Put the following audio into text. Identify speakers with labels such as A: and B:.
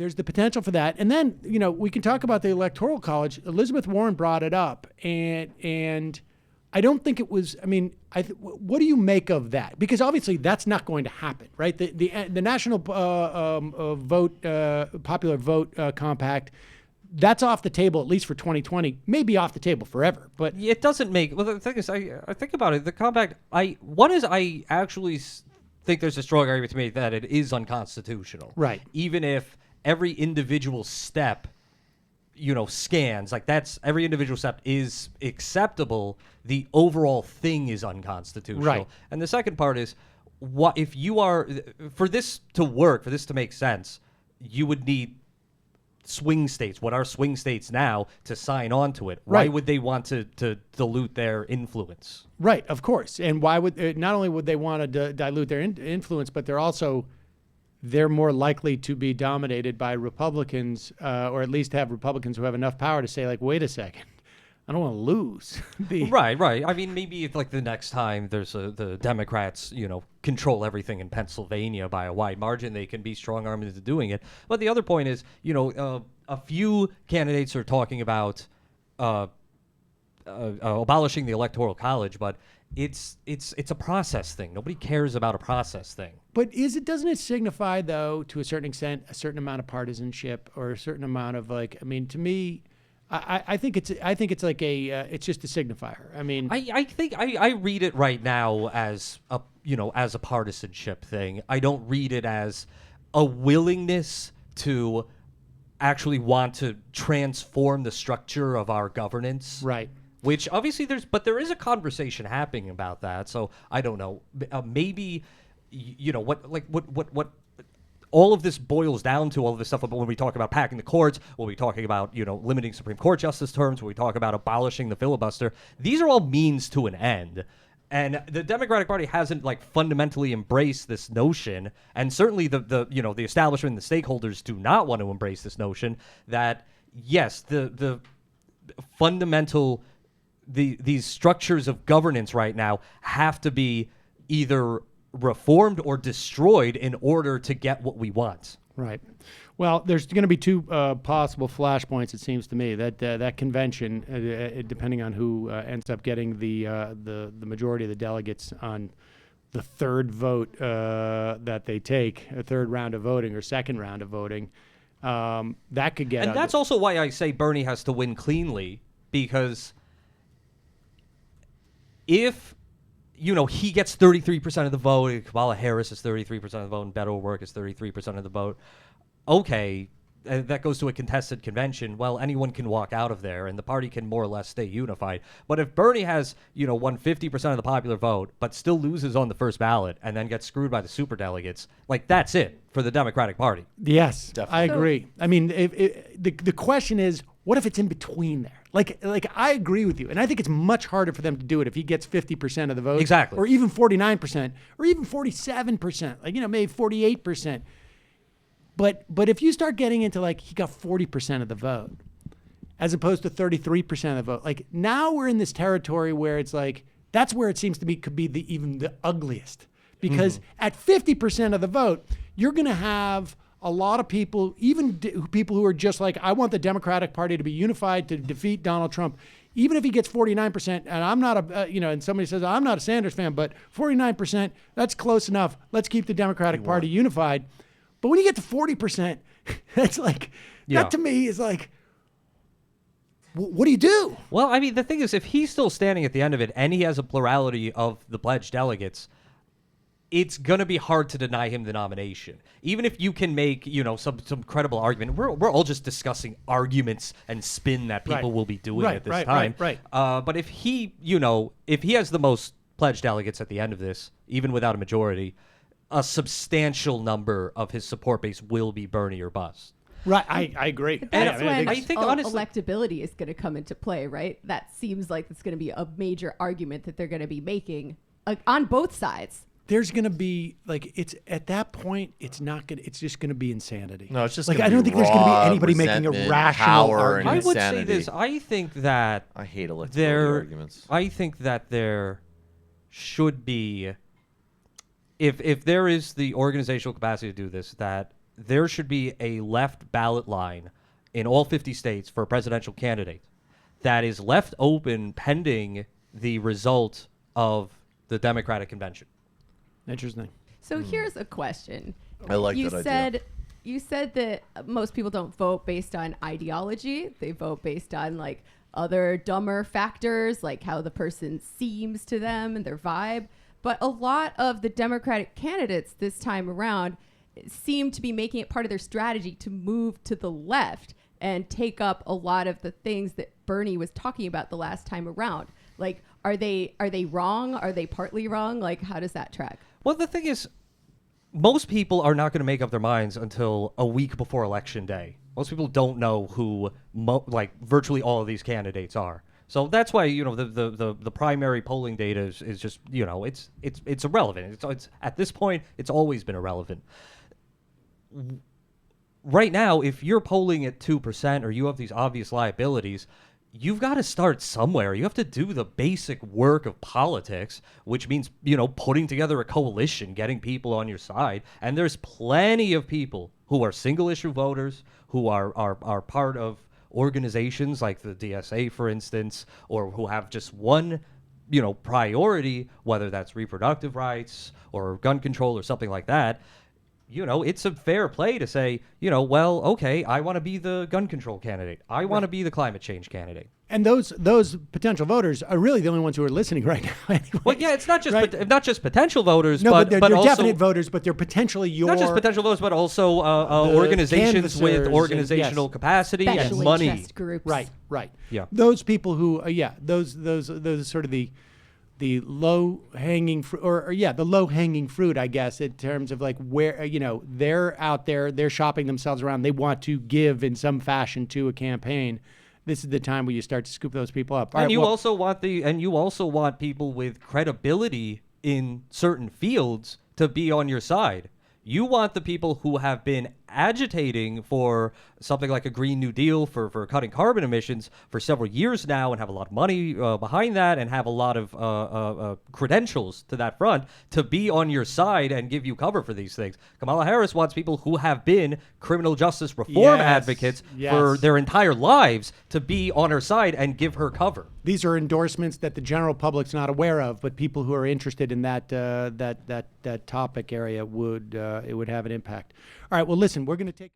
A: there's the potential for that. And then, we can talk about the Electoral College. Elizabeth Warren brought it up, and I don't think it was. I mean, what do you make of that? Because obviously that's not going to happen, right? The national popular vote compact, that's off the table at least for 2020. Maybe off the table forever, but
B: it doesn't make. Well, the thing is, I think about it. The compact. I actually think there's a strong argument to make that it is unconstitutional.
A: Right.
B: Even if every individual step, scans, like every individual step is acceptable, the overall thing is unconstitutional.
A: Right.
B: And the second part is, what if you are, for this to work, for this to make sense, you would need swing states, what are swing states now, to sign on to it. Why would they want to dilute their influence? Right,
A: of course. And why would, not only would they want to dilute their influence, but they're more likely to be dominated by Republicans, or at least have Republicans who have enough power to say, like, wait a second, I don't want to lose.
B: Right. I mean, maybe if, like, the next time the Democrats, control everything in Pennsylvania by a wide margin, they can be strong-armed into doing it. But the other point is, a few candidates are talking about abolishing the Electoral College, but it's a process thing. Nobody cares about a process thing.
A: But doesn't it signify, though, to a certain extent, a certain amount of partisanship or a certain amount of, to me, I think it's like it's just a signifier. I mean,
B: I think I read it right now as a partisanship thing. I don't read it as a willingness to actually want to transform the structure of our governance.
A: Right.
B: Which obviously there is a conversation happening about that. So I don't know. Maybe, what all of this boils down to, all of this stuff when we talk about packing the courts, when we talking about, limiting Supreme Court justice terms, when we talk about abolishing the filibuster, these are all means to an end. And the Democratic Party hasn't fundamentally embraced this notion, and certainly the establishment and the stakeholders do not want to embrace this notion that yes, the fundamental these structures of governance right now have to be either reformed or destroyed in order to get what we want.
A: Right. Well, there's going to be two possible flashpoints, it seems to me. That convention, depending on who ends up getting the majority of the delegates on the third vote that they take, a third round of voting or second round of voting, that could get.
B: And that's also why I say Bernie has to win cleanly, because if he gets 33% of the vote, Kamala Harris is 33% of the vote, and Beto O'Rourke is 33% of the vote, okay, that goes to a contested convention. Well, anyone can walk out of there, and the party can more or less stay unified. But if Bernie has, won 50% of the popular vote, but still loses on the first ballot, and then gets screwed by the superdelegates, that's it for the Democratic Party.
A: Yes, definitely. I agree. I mean, the question is, what if it's in between there? I agree with you, and I think it's much harder for them to do it if he gets 50% of the vote,
B: exactly,
A: or even 49%, or even 47%, maybe 48%. But if you start getting into he got 40% of the vote, as opposed to 33% of the vote, now we're in this territory where it's that's where it seems to be could be even the ugliest, because at 50% of the vote, you're going to have a lot of people, even people who are just I want the Democratic Party to be unified to defeat Donald Trump. Even if he gets 49%, and I'm not and somebody says, I'm not a Sanders fan, but 49%, that's close enough. Let's keep the Democratic Party unified. But when you get to 40%, that's that to me is what do you do?
B: Well, I mean, the thing is, if he's still standing at the end of it and he has a plurality of the pledged delegates, it's going to be hard to deny him the nomination. Even if you can make, some credible argument. We're all just discussing arguments and spin that people will be doing at this time.
A: Right.
B: But if he, if he has the most pledged delegates at the end of this, even without a majority, a substantial number of his support base will be Bernie or bust.
A: Right, I agree.
C: But that's when
B: I think honestly,
C: electability is going to come into play, right? That seems like it's going to be a major argument that they're going to be making on both sides.
A: There's going to be it's at that point, it's not going. It's just going to be insanity.
D: No, it's just
A: I don't think there's going to be anybody making a rational argument.
B: I would say this. I think that
D: I hate electability arguments.
B: I think that there should be, if there is the organizational capacity to do this, that there should be a left ballot line in all 50 states for a presidential candidate that is left open pending the result of the Democratic convention.
A: Interesting.
C: So here's a question.
D: I like
C: you
D: that
C: said,
D: idea.
C: You said that most people don't vote based on ideology. They vote based on like other dumber factors, like how the person seems to them and their vibe. But a lot of the Democratic candidates this time around seem to be making it part of their strategy to move to the left and take up a lot of the things that Bernie was talking about the last time around. Like, are they wrong? Are they partly wrong? Like, how does that track?
B: Well, the thing is, most people are not going to make up their minds until a week before Election Day. Most people don't know who, virtually all of these candidates are. So that's why, the primary polling data is just, it's irrelevant. It's at this point, it's always been irrelevant. Right now, if you're polling at 2% or you have these obvious liabilities, you've got to start somewhere. You have to do the basic work of politics, which means, putting together a coalition, getting people on your side. And there's plenty of people who are single issue voters, who are part of organizations like the DSA, for instance, or who have just one priority, whether that's reproductive rights or gun control or something like that. It's a fair play to say, well, okay, I want to be the gun control candidate. I want to be the climate change candidate.
A: And those potential voters are really the only ones who are listening right now. Anyway.
B: Well, yeah, it's not just
A: Right.
B: not just potential voters,
A: No, but they're
B: also
A: definite voters, but they're potentially your...
B: not just potential voters, but also organizations with
A: canvassers
B: organizational
A: and, yes,
B: capacity and
C: Special
B: money.
C: interest groups.
A: Right.
B: Yeah.
A: Those people who, those sort of the low hanging fruit, the low hanging fruit, I guess, in terms of like where, they're out there, they're shopping themselves around. They want to give in some fashion to a campaign. This is the time where you start to scoop those people up.
B: You also want people with credibility in certain fields to be on your side. You want the people who have been agitating for something like a Green New Deal for cutting carbon emissions for several years now and have a lot of money behind that and have a lot of credentials to that front to be on your side and give you cover for these things. Kamala Harris wants people who have been criminal justice reform advocates for their entire lives to be on her side and give her cover.
A: These are endorsements that the general public's not aware of, but people who are interested in that topic area would have an impact. All right. Well, listen, we're going to take.